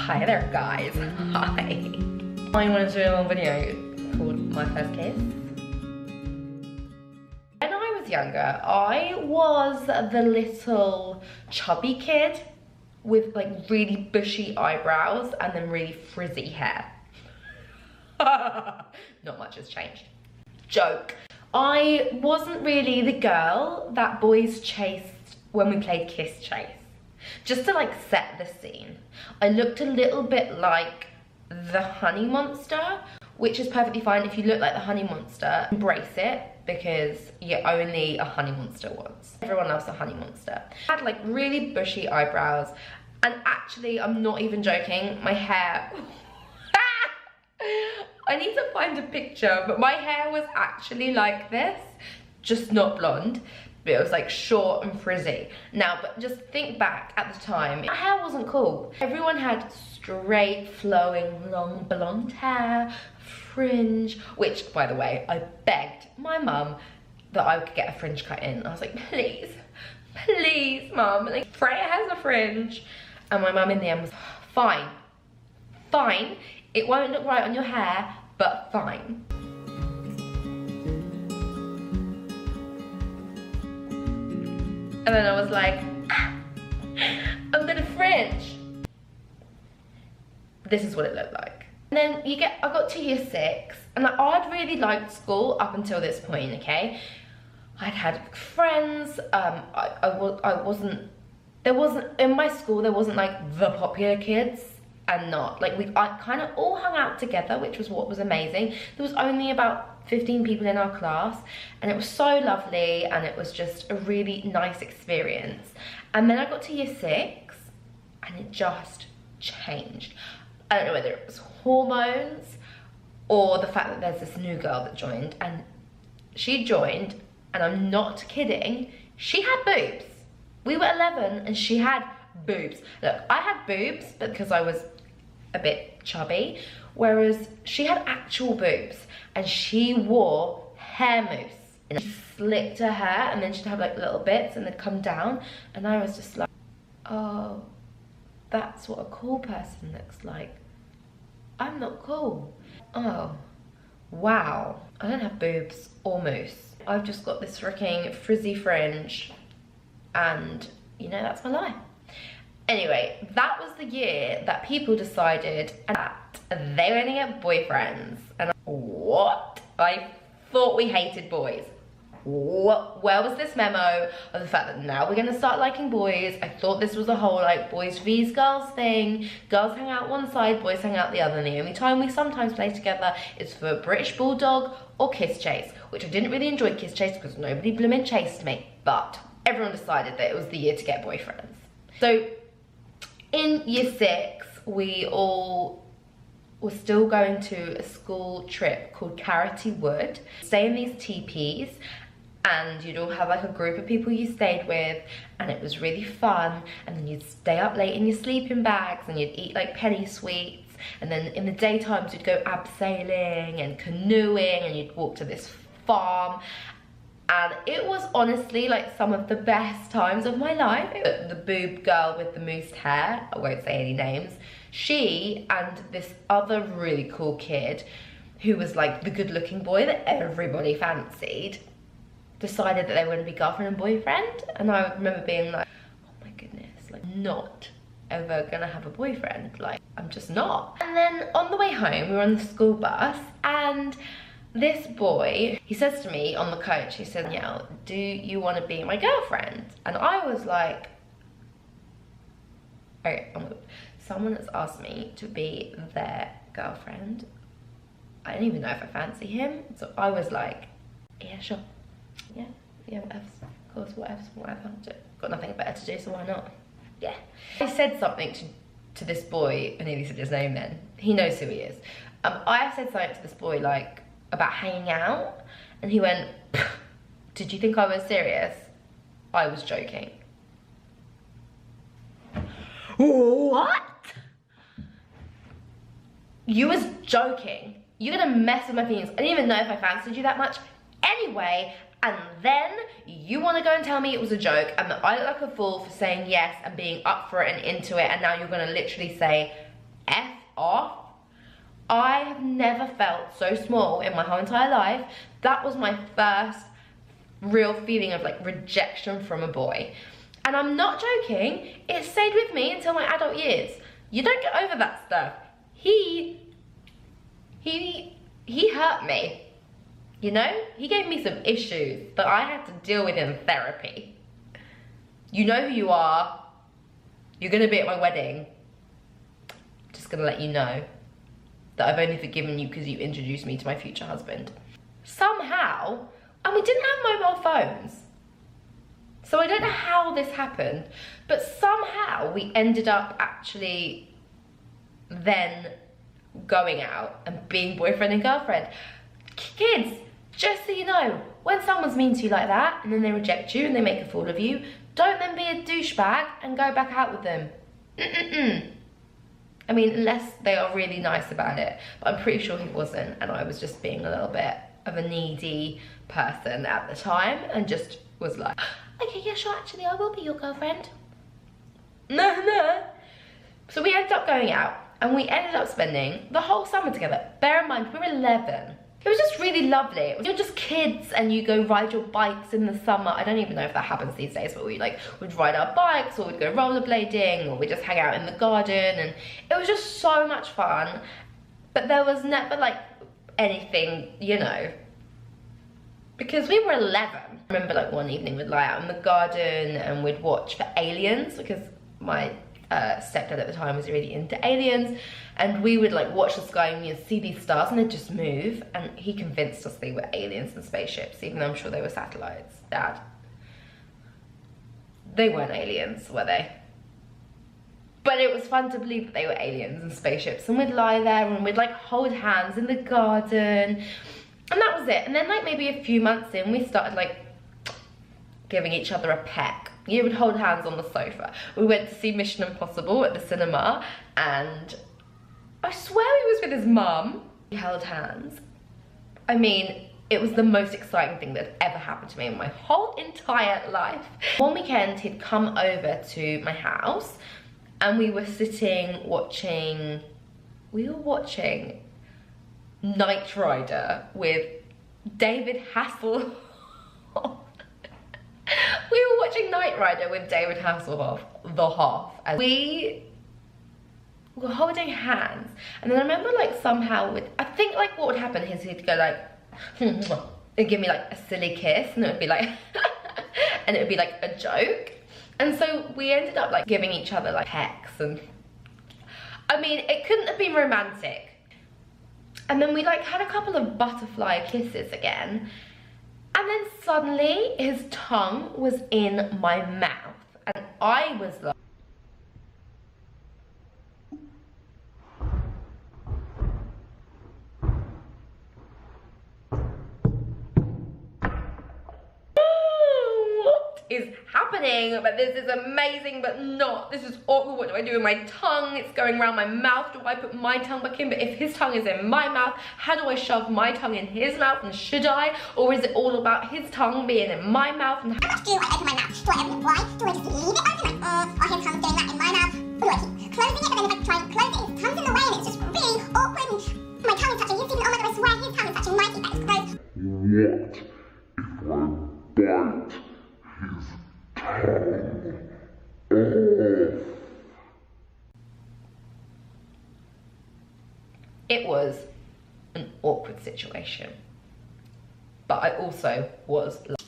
Hi there, guys. Hi. I wanted to do a little video called My First Kiss. When I was younger, I was the little chubby kid with like really bushy eyebrows and then really frizzy hair. Not much has changed. Joke. I wasn't really the girl that boys chased when we played Kiss Chase. Just to like set the scene, I looked a little bit like the Honey Monster, which is perfectly fine. If you look like the Honey Monster, embrace it, because you're only a Honey Monster once. Everyone loves a Honey Monster. I had like really bushy eyebrows, and actually, I'm not even joking, my hair, I need to find a picture, but my hair was actually like this, just not blonde. But it was like short and frizzy. Now, but just think back at the time, my hair wasn't cool. Everyone had straight, flowing, long blonde hair, fringe, which, by the way, I begged my mum that I could get a fringe cut in. I was like, please, please, mum, like, Freya has a fringe. And my mum in the end was, fine, fine, it won't look right on your hair, but fine. And then I was like, I'm gonna fringe. This is what it looked like. And then I got to year 6, and I'd really liked school up until this point, okay? I'd had friends, in my school, there wasn't like the popular kids and not. Like I kind of all hung out together, which was what was amazing. There was only about 15 people in our class, and it was so lovely, and it was just a really nice experience. And then I got to year 6 and it just changed. I don't know whether it was hormones or the fact that there's this new girl that joined, and she joined, and I'm not kidding, she had boobs. We were 11 and she had boobs. Look, I had boobs because I was a bit chubby, whereas she had actual boobs. And she wore hair mousse. And she slicked her hair, and then she'd have like little bits and they'd come down. And I was just like, oh, that's what a cool person looks like. I'm not cool. Oh, wow. I don't have boobs or mousse. I've just got this freaking frizzy fringe, and you know, that's my life. Anyway, that was the year that people decided that they were gonna get boyfriends. And what? I thought we hated boys. What? Where was this memo of the fact that now we're gonna start liking boys? I thought this was a whole like boys vs girls thing. Girls hang out one side, boys hang out the other. And the only time we sometimes play together is for British Bulldog or Kiss Chase, which I didn't really enjoy Kiss Chase because nobody blooming chased me. But everyone decided that it was the year to get boyfriends. So in year 6, we all were still going to a school trip called Carity Wood. Stay in these teepees, and you'd all have like a group of people you stayed with, and it was really fun. And then you'd stay up late in your sleeping bags, and you'd eat like penny sweets. And then in the daytimes you'd go abseiling and canoeing, and you'd walk to this farm. And it was honestly like some of the best times of my life. The boob girl with the mousse hair, I won't say any names, she and this other really cool kid who was like the good looking boy that everybody fancied, decided that they were gonna be girlfriend and boyfriend. And I remember being like, oh my goodness, like not ever gonna have a boyfriend, like I'm just not. And then on the way home, we were on the school bus, and this boy, he says to me on the coach, he said, Danielle, do you want to be my girlfriend? And I was like, okay, someone has asked me to be their girlfriend. I don't even know if I fancy him. So I was like, yeah, sure. Yeah, whatever. Of course, whatever. Got nothing better to do, so why not? Yeah. I said something to this boy, I nearly said his name then. He knows who he is. I said something to this boy like, about hanging out, and he went, did you think I was serious? I was joking. What? You was joking? You're gonna mess with my feelings. I didn't even know if I fancied you that much anyway, and then you want to go and tell me it was a joke, and that I look like a fool for saying yes and being up for it and into it, and now you're gonna literally say off. I have never felt so small in my whole entire life. That was my first real feeling of like rejection from a boy. And I'm not joking, it stayed with me until my adult years. You don't get over that stuff. He hurt me. You know, he gave me some issues that I had to deal with in therapy. You know who you are. You're gonna be at my wedding. Just gonna let you know that I've only forgiven you because you introduced me to my future husband. Somehow, and we didn't have mobile phones. So I don't know how this happened, but somehow we ended up actually then going out and being boyfriend and girlfriend. Kids, just so you know, when someone's mean to you like that and then they reject you and they make a fool of you, don't then be a douchebag and go back out with them. I mean, unless they are really nice about it, but I'm pretty sure he wasn't, and I was just being a little bit of a needy person at the time and just was like, okay, yeah, sure, actually, I will be your girlfriend. No. So we ended up going out and we ended up spending the whole summer together. Bear in mind, we were 11. It was just really lovely. You're just kids and you go ride your bikes in the summer. I don't even know if that happens these days, but would ride our bikes, or we'd go rollerblading, or we'd just hang out in the garden, and it was just so much fun. But there was never like anything, you know, because we were 11. I remember like one evening we'd lie out in the garden and we'd watch for aliens, because my stepdad at the time was really into aliens, and we would like watch the sky and you'd see these stars and they'd just move, and he convinced us they were aliens and spaceships, even though I'm sure they were satellites. Dad, they weren't aliens, were they? But it was fun to believe that they were aliens and spaceships, and we'd lie there and we'd like hold hands in the garden, and that was it. And then like maybe a few months in, we started like giving each other a peck. You would hold hands on the sofa. We went to see Mission Impossible at the cinema, and I swear he was with his mum. We held hands. I mean, it was the most exciting thing that had ever happened to me in my whole entire life. One weekend, he'd come over to my house, and we were sitting watching, Knight Rider with David Hasselhoff. We were watching Knight Rider with David Hasselhoff, the Hoff, and we were holding hands. And then I remember like somehow, I think like what would happen is he'd go like, and give me like a silly kiss, and it would be like, and it would be like a joke. And so we ended up like giving each other like pecks, and I mean, it couldn't have been romantic. And then we like had a couple of butterfly kisses again. And then suddenly his tongue was in my mouth, and I was like, what is happening? But this is amazing, but not. This is awkward. What do I do with my tongue? It's going around my mouth. Do I put my tongue back in? But if his tongue is in my mouth, how do I shove my tongue in his mouth? And should I? Or is it all about his tongue being in my mouth? And how much do I open my mouth? Do I open it wide? Do I just leave it open? Or his tongue getting that in my mouth? Or do I keep closing it? But then if I try and close it, his tongue's in the way, and it's just really awkward. And my tongue is touching his teeth. Oh my god, I swear his tongue is touching my teeth. That is gross. What if I bite his tongue off? It was an awkward situation, but I also was like,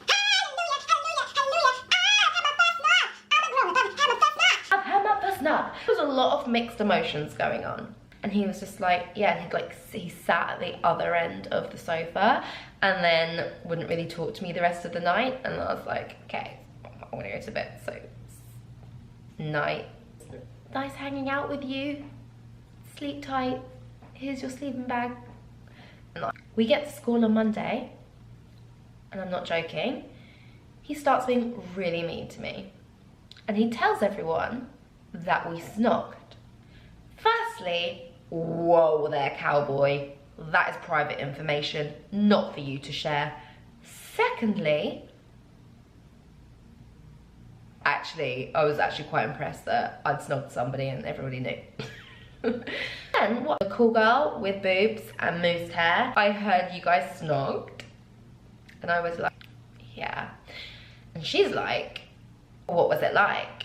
I've had my first nut. There was a lot of mixed emotions going on, and he was just like, yeah, he sat at the other end of the sofa and then wouldn't really talk to me the rest of the night, and I was like, okay, I want to go to bed. So night, nice hanging out with you, sleep tight, here's your sleeping bag. And we get to school on Monday, and I'm not joking, he starts being really mean to me, and he tells everyone that we snogged. Firstly, whoa there, cowboy, that is private information, not for you to share. Secondly, I was actually quite impressed that I'd snogged somebody and everybody knew. then, what? A cool girl with boobs and moosed hair. I heard you guys snogged. And I was like, yeah. And she's like, what was it like?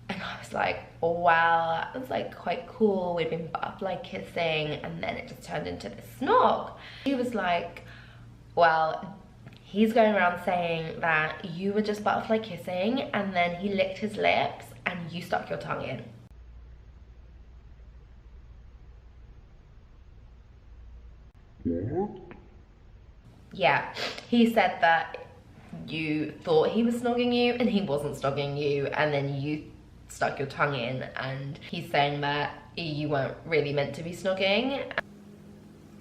And I was like, well, it was like quite cool. We'd been butterfly kissing and then it just turned into this snog. She was like, well, he's going around saying that you were just butterfly kissing and then he licked his lips and you stuck your tongue in. What? Yeah, he said that you thought he was snogging you and he wasn't snogging you, and then you stuck your tongue in, and he's saying that you weren't really meant to be snogging.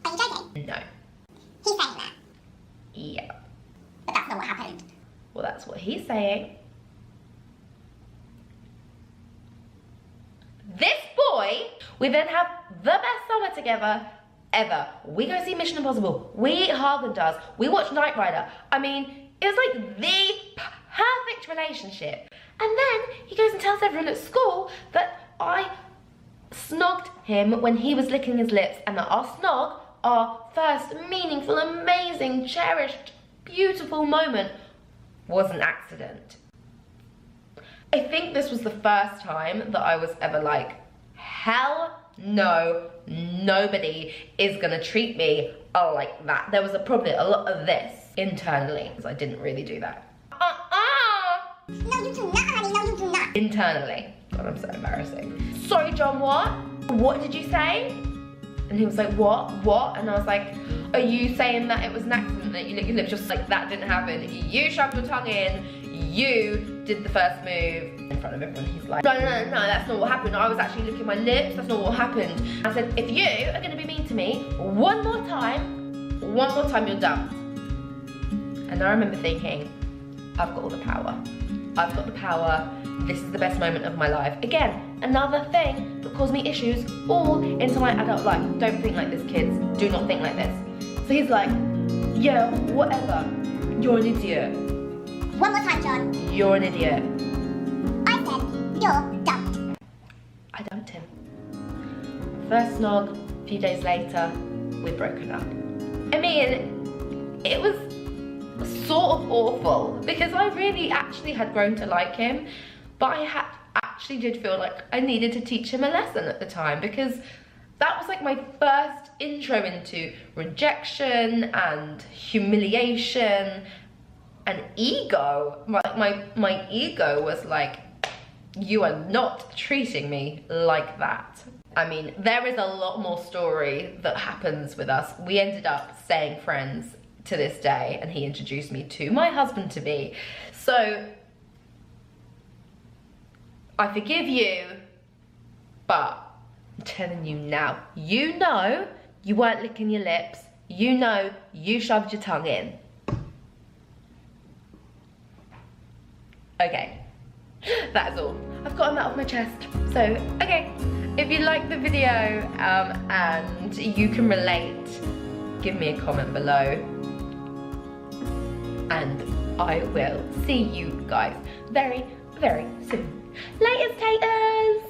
Are you joking? No. He's saying that. Yeah. But that's not what happened. Well, that's what he's saying. This boy, we then have the best summer together ever. We go see Mission Impossible. We eat Haagen-Dazs. We watch Knight Rider. I mean, it was like the perfect relationship. And then he goes and tells everyone at school that I snogged him when he was licking his lips, and that our snog, our first meaningful, amazing, cherished, beautiful moment, was an accident. I think this was the first time that I was ever like, hell no, nobody is gonna treat me like that. There was probably a lot of this internally, because I didn't really do that. No, you do not, honey. No, you do not. Internally. God, I'm so embarrassing. Sorry, John, what? What did you say? And he was like, what? What? And I was like, are you saying that it was an accident, that you licked your lips? Just like, that didn't happen. You shoved your tongue in, you did the first move in front of everyone. He's like, no, that's not what happened. I was actually licking my lips, that's not what happened. I said, if you are gonna be mean to me one more time, you're done. And I remember thinking, I've got all the power. I've got the power. This is the best moment of my life. Again, another thing that caused me issues all into my adult life. Don't think like this, kids. Do not think like this. So he's like, yeah, whatever. You're an idiot. One more time, John. You're an idiot. I said, you're dumb. I dumped him. First snog, a few days later, we'd broken up. I mean, it was sort of awful because I really actually had grown to like him, but I actually did feel like I needed to teach him a lesson at the time, because that was like my first intro into rejection and humiliation and ego. My ego was like, you are not treating me like that. I mean, there is a lot more story that happens with us. We ended up staying friends to this day, and he introduced me to my husband-to-be. So, I forgive you, but I'm telling you now, you know you weren't licking your lips, you know you shoved your tongue in. Okay, that's all. I've gotten that off my chest. So, okay, if you like the video and you can relate, give me a comment below. And I will see you guys very, very soon. Laters, taters!